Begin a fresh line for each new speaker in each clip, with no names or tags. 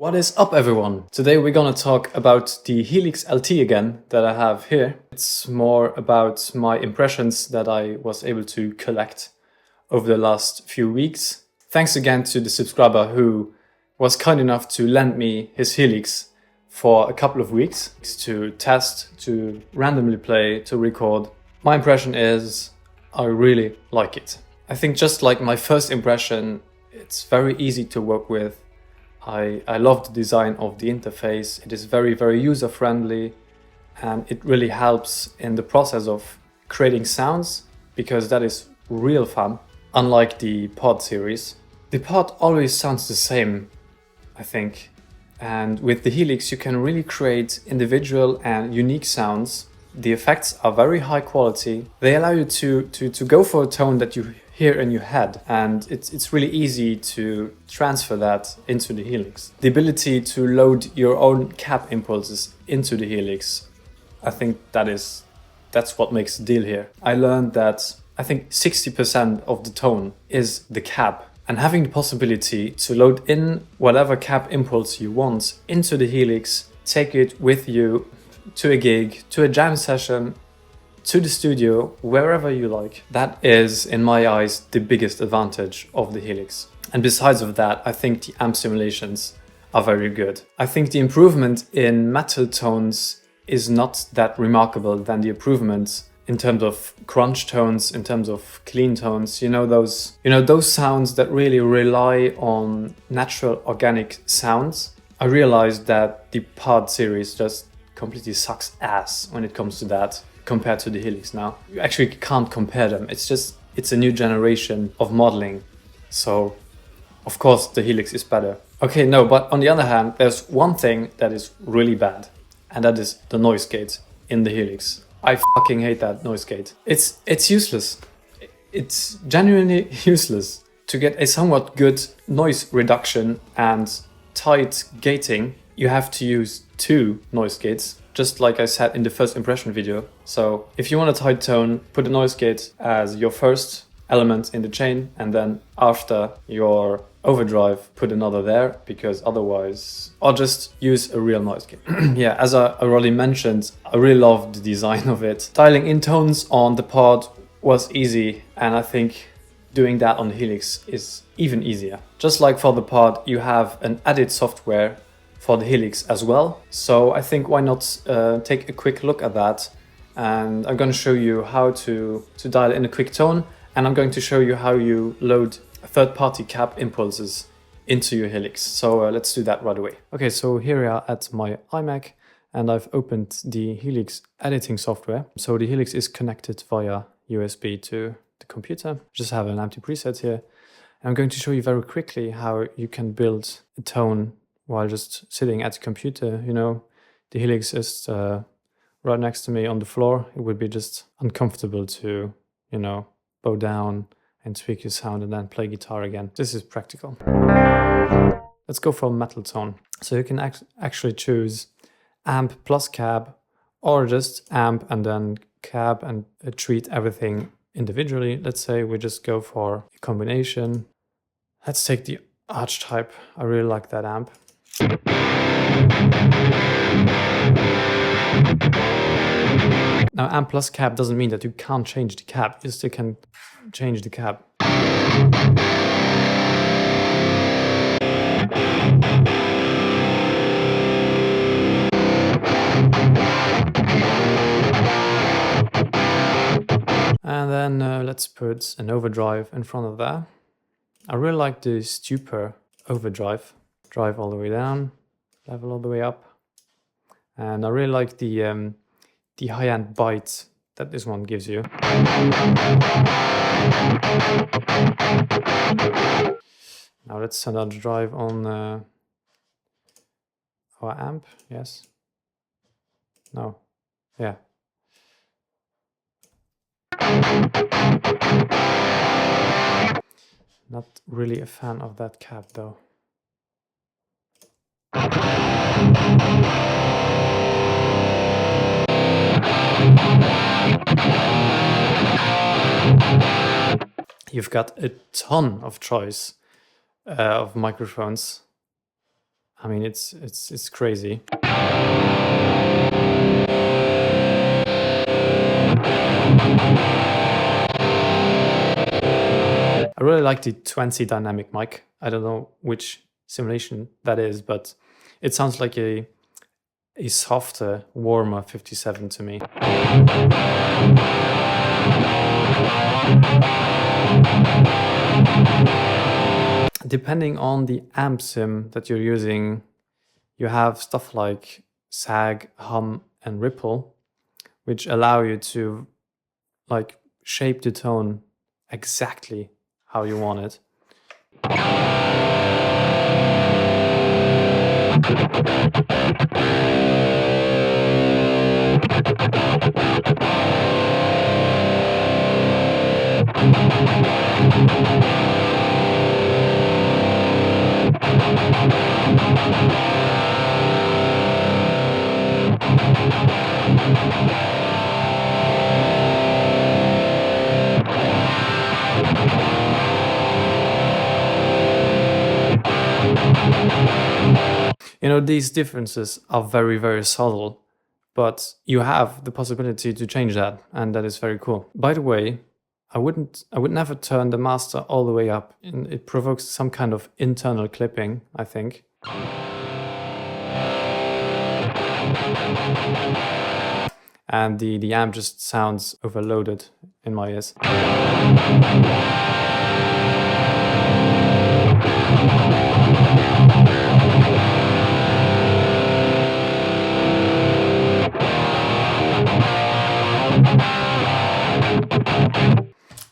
What is up, everyone? Today we're gonna talk about the Helix LT again that I have here. It's more about my impressions that I was able to collect over the last few weeks. Thanks again to the subscriber who was kind enough to lend me his Helix for a couple of weeks to test, to randomly play, to record. My impression is I really like it. I think just like my first impression, it's very easy to work with. I love the design of the interface. It is very, very user-friendly, and it really helps in the process of creating sounds because that is real fun. Unlike the Pod series, the Pod always sounds the same, I think. And with the Helix, you can really create individual and unique sounds. The effects are very high quality. They allow you to go for a tone that you hear in your head, and it's really easy to transfer that into the Helix. The ability to load your own cap impulses into the Helix, I think that's what makes the deal here. I learned that I think 60% of the tone is the cap, and having the possibility to load in whatever cap impulse you want into the Helix, take it with you to a gig, to a jam session, to the studio, wherever you like. That is, in my eyes, the biggest advantage of the Helix. And besides of that, I think the amp simulations are very good. I think the improvement in metal tones is not that remarkable than the improvement in terms of crunch tones, in terms of clean tones. Those sounds that really rely on natural organic sounds. I realized that the Pod series just completely sucks ass when it comes to that compared to the Helix now. You actually can't compare them. It's a new generation of modeling. So, of course, the Helix is better. Okay, no, but on the other hand, there's one thing that is really bad, and that is the noise gate in the Helix. I fucking hate that noise gate. It's useless. It's genuinely useless. To get a somewhat good noise reduction and tight gating, you have to use 2 noise gates, just like I said in the first impression video. So if you want a tight tone, put a noise gate as your first element in the chain, and then after your overdrive, put another there, because otherwise, or just use a real noise gate. Yeah, as I already mentioned, I really love the design of it. Dialing in tones on the Pod was easy, and I think doing that on the Helix is even easier. Just like for the Pod, you have an edit software for the Helix as well. So I think why not take a quick look at that. And I'm going to show you how to dial in a quick tone, and I'm going to show you how you load third-party cap impulses into your Helix. So let's do that right away. Okay, so here we are at my iMac, and I've opened the Helix editing software. So the Helix is connected via USB to the computer. Just have an empty preset here. And I'm going to show you very quickly how you can build a tone while just sitting at the computer. The Helix is right next to me on the floor. It would be just uncomfortable to, bow down and tweak your sound and then play guitar again. This is practical. Let's go for a metal tone. So you can actually choose amp plus cab, or just amp and then cab, and treat everything individually. Let's say we just go for a combination. Let's take the arch type. I really like that amp. Now, amp plus cab doesn't mean that you can't change the cab. You still can change the cab. And then let's put an overdrive in front of that. I really like the stupor overdrive. Drive all the way down, level all the way up. And I really like the high-end bite that this one gives you. Now let's send out the drive on our amp. Yes. No. Yeah. Not really a fan of that cab though. You've got a ton of choice of microphones. I mean, it's crazy. I really like the 20 dynamic mic. I don't know which simulation that is, but it sounds like a softer, warmer 57 to me. Depending on the amp sim that you're using, you have stuff like sag, hum, and ripple, which allow you to like shape the tone exactly how you want it. You know, these differences are very, very subtle, but you have the possibility to change that, and that is very cool. By the way, I would never turn the master all the way up. It provokes some kind of internal clipping, I think. And the amp just sounds overloaded in my ears.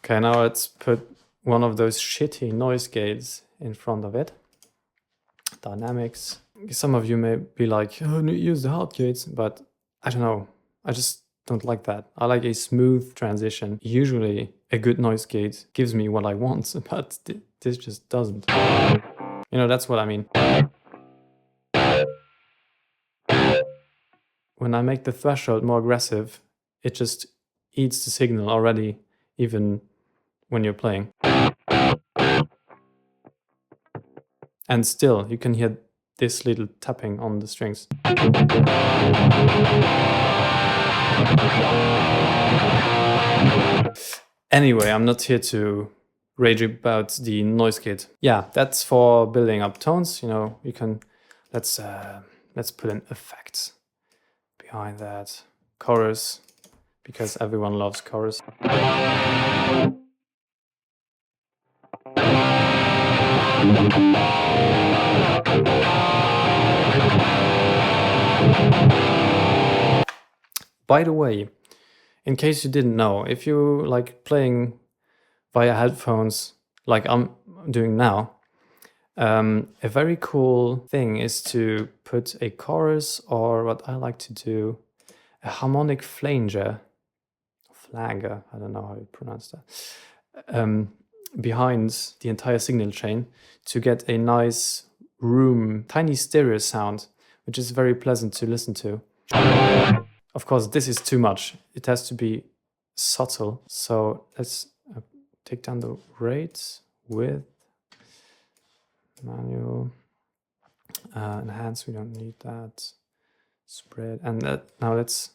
Okay, now let's put one of those shitty noise gates in front of it. Dynamics. Some of you may be like, oh, use the hard gates, but I don't know. I just don't like that. I like a smooth transition. Usually a good noise gate gives me what I want, but this just doesn't. You know, that's what I mean. When I make the threshold more aggressive, it just eats the signal already, even when you're playing. And still, you can hear this little tapping on the strings. Anyway, I'm not here to rage about the noise gate. Yeah, that's for building up tones. You know, you can let's put an effect behind that. Chorus, because everyone loves chorus. By the way, in case you didn't know, if you like playing via headphones like I'm doing now, a very cool thing is to put a chorus, or what I like to do, a harmonic flanger, I don't know how you pronounce that, behind the entire signal chain to get a nice room, tiny stereo sound, which is very pleasant to listen to. Of course, this is too much. It has to be subtle. So let's take down the rates with manual, enhance, we don't need that, spread, and now let's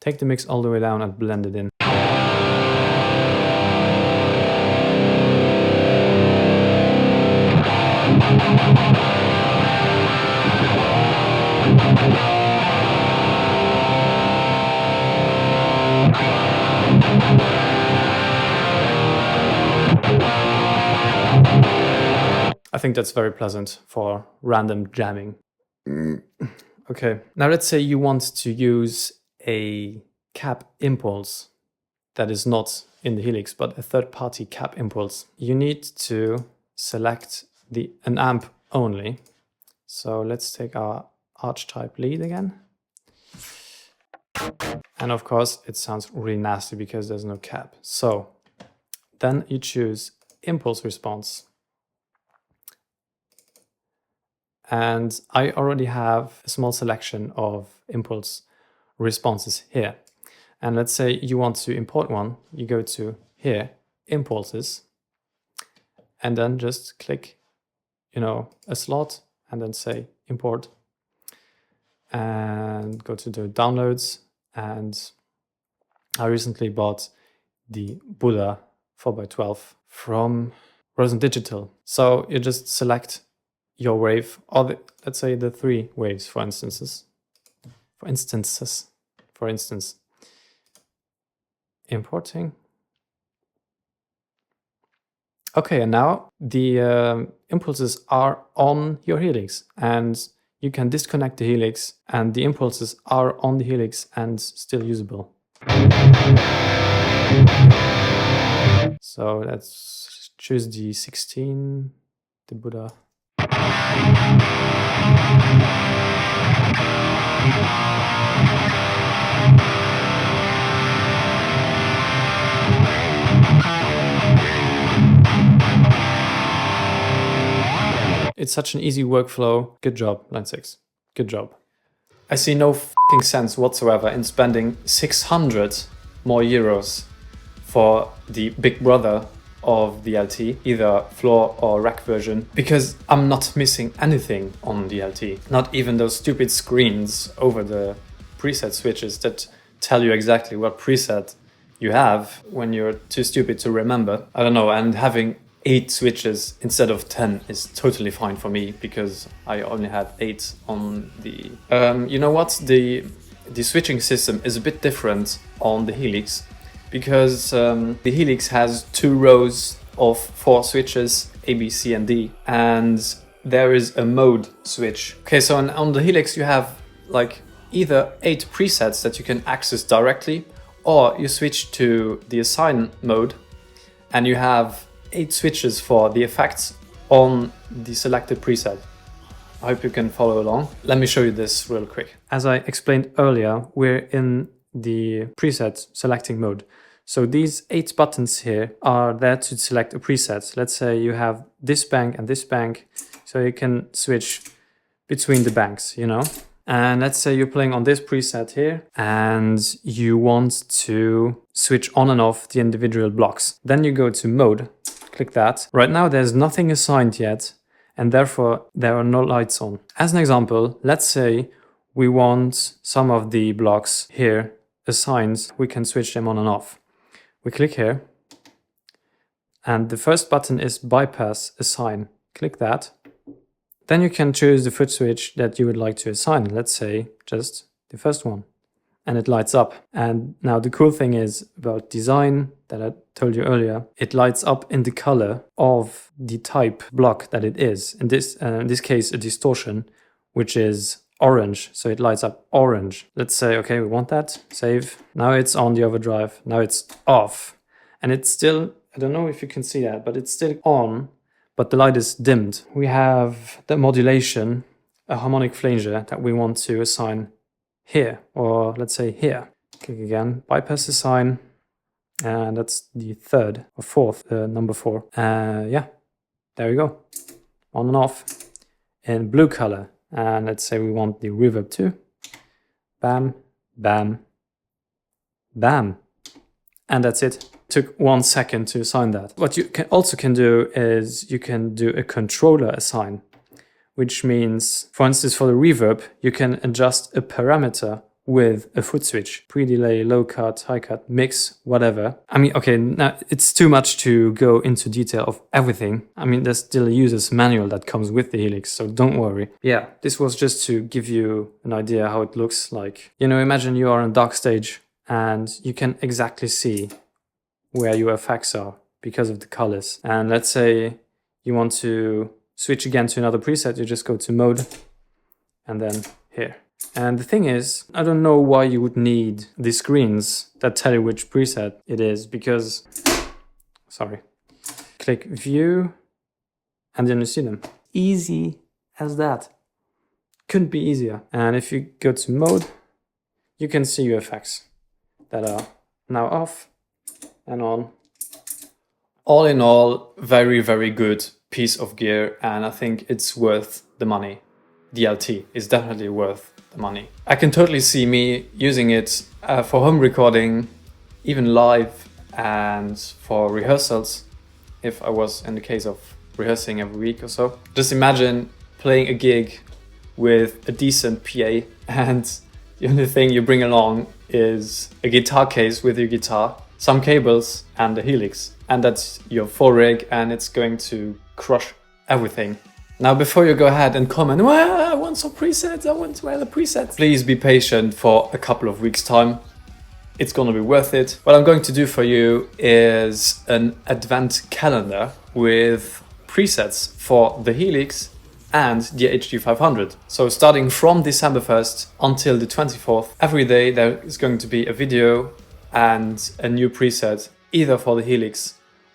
take the mix all the way down and blend it in. I think that's very pleasant for random jamming. Okay, now let's say you want to use a cap impulse that is not in the Helix, but a third-party cap impulse. You need to select an amp only. So let's take our archetype lead again. And of course, it sounds really nasty because there's no cap. So then you choose impulse response. And I already have a small selection of impulse responses here. And let's say you want to import one, you go to here, impulses, and then just click, you know, a slot and then say import, and go to the downloads. And I recently bought the Buddha 4x12 from Rosen Digital. So you just select your wave, or let's say the 3 waves, for instance, importing. Okay, and now the impulses are on your Helix, and you can disconnect the Helix, and the impulses are on the Helix and still usable. So let's choose the 16, the Buddha. It's such an easy workflow. Good job, Line 6. Good job. I see no f***ing sense whatsoever in spending 600 more euros for the big brother of the LT, either floor or rack version, because I'm not missing anything on the LT. Not even those stupid screens over the preset switches that tell you exactly what preset you have when you're too stupid to remember. I don't know, and having 8 switches instead of 10 is totally fine for me, because I only had 8 on the... you know what? The switching system is a bit different on the Helix, because the Helix has 2 rows of 4 switches, A, B, C, and D, and there is a mode switch. Okay, so on the Helix you have like either 8 presets that you can access directly, or you switch to the assign mode and you have 8 switches for the effects on the selected preset. I hope you can follow along. Let me show you this real quick. As I explained earlier, we're in the preset selecting mode. So these 8 buttons here are there to select a preset. Let's say you have this bank and this bank, so you can switch between the banks, you know? And let's say you're playing on this preset here and you want to switch on and off the individual blocks. Then you go to mode, click that. Right now there's nothing assigned yet, and therefore there are no lights on. As an example, let's say we want some of the blocks here assigned. We can switch them on and off. We click here, and the first button is bypass assign. Click that. Then you can choose the foot switch that you would like to assign. Let's say just the first one, and it lights up. And now the cool thing is about design that I told you earlier, it lights up in the color of the type block that it is. In this case, a distortion, which is orange. So it lights up orange. Let's say, okay, we want that, save. Now it's on the overdrive. Now it's off. And it's still, I don't know if you can see that, but it's still on, but the light is dimmed. We have the modulation, a harmonic flanger that we want to assign here, or let's say here. Click again, bypass assign, and that's the third or fourth, number 4. Yeah, there we go, on and off in blue color. And let's say we want the reverb too. Bam, bam, bam. And that's it. Took 1 second to assign that. What you can do is you can do a controller assign, which means, for instance, for the reverb, you can adjust a parameter with a foot switch, pre-delay, low cut, high cut, mix, whatever. I mean, okay, now it's too much to go into detail of everything. I mean, there's still a user's manual that comes with the Helix, so don't worry. Yeah, this was just to give you an idea how it looks like. You know, imagine you are on a dark stage and you can exactly see where your effects are because of the colors. And let's say you want to switch again to another preset, you just go to mode and then here. And the thing is, I don't know why you would need the screens that tell you which preset it is, because, sorry, click view and then you see them. Easy as that. Couldn't be easier. And if you go to mode, you can see your effects that are now off and on. All in all, very, very good piece of gear, and I think it's worth the money. The LT is definitely worth the money. I can totally see me using it for home recording, even live, and for rehearsals, if I was in the case of rehearsing every week or so. Just imagine playing a gig with a decent PA, and the only thing you bring along is a guitar case with your guitar, some cables and a Helix. And that's your full rig, and it's going to crush everything. Now, before you go ahead and comment, well, I want some presets, I want some other presets, please be patient for a couple of weeks' time. It's gonna be worth it. What I'm going to do for you is an advent calendar with presets for the Helix and the HD500. So starting from December 1st until the 24th, every day there is going to be a video and a new preset, either for the Helix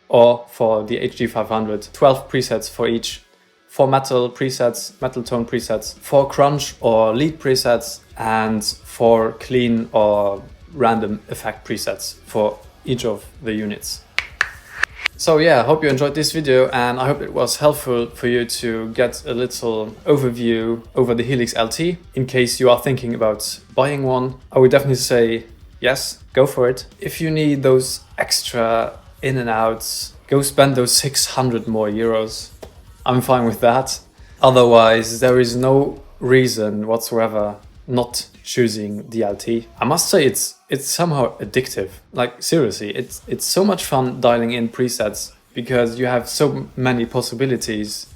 or for the HD500. 12 presets for each. 4 metal presets, metal tone presets, 4 crunch or lead presets, and 4 clean or random effect presets for each of the units. So yeah, I hope you enjoyed this video, and I hope it was helpful for you to get a little overview over the Helix LT. In case you are thinking about buying one, I would definitely say yes, go for it. If you need those extra in and outs, go spend those 600 more euros. I'm fine with that. Otherwise, there is no reason whatsoever not choosing the LT. I must say it's somehow addictive. Like seriously, it's so much fun dialing in presets because you have so many possibilities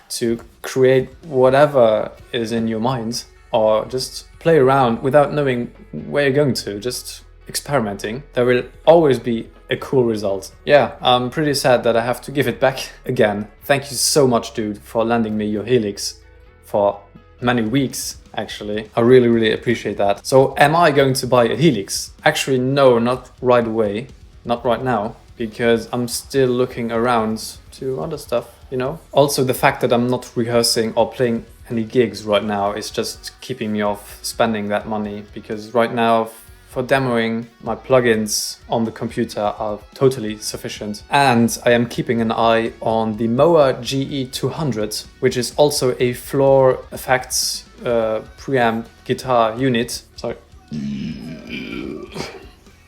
to create whatever is in your mind, or just play around without knowing where you're going to, just experimenting. There will always be a cool result. Yeah, I'm pretty sad that I have to give it back again. Thank you so much, dude, for lending me your Helix for many weeks, actually. I really appreciate that. So am I going to buy a Helix? Actually, no, not right away. Not right now, because I'm still looking around to other stuff, you know? Also, the fact that I'm not rehearsing or playing any gigs right now is just keeping me off spending that money, because right now, for demoing, my plugins on the computer are totally sufficient. And I am keeping an eye on the Moa GE200, which is also a floor effects preamp guitar unit. Sorry.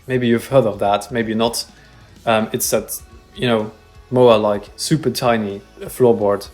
Maybe you've heard of that, maybe not. It's that, you know, Moa like super tiny floorboard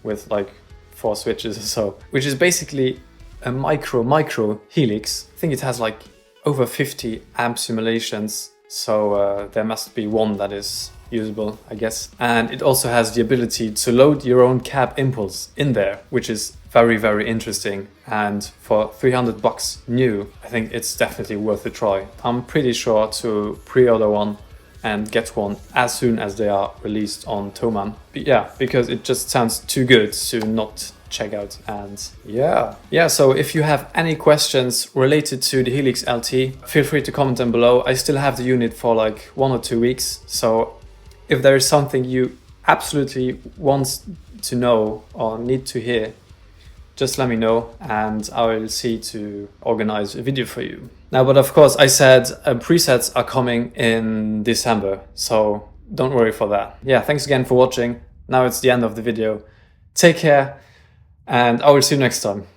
with like 4 switches or so, which is basically a micro Helix. I think it has like over 50 amp simulations, so there must be one that is usable, I guess. And it also has the ability to load your own cab impulse in there, which is very interesting. And for 300 bucks new, I think it's definitely worth a try. I'm pretty sure to pre-order one and get one as soon as they are released on Thomann. But yeah, because it just sounds too good to not check out. And yeah, so if you have any questions related to the Helix LT, feel free to comment them below. I still have the unit for like 1 or 2 weeks, so if there is something you absolutely want to know or need to hear, just let me know and I will see to organize a video for you. Now, but of course I said presets are coming in December, so don't worry for that. Yeah, thanks again for watching. Now it's the end of the video. Take care, and I will see you next time.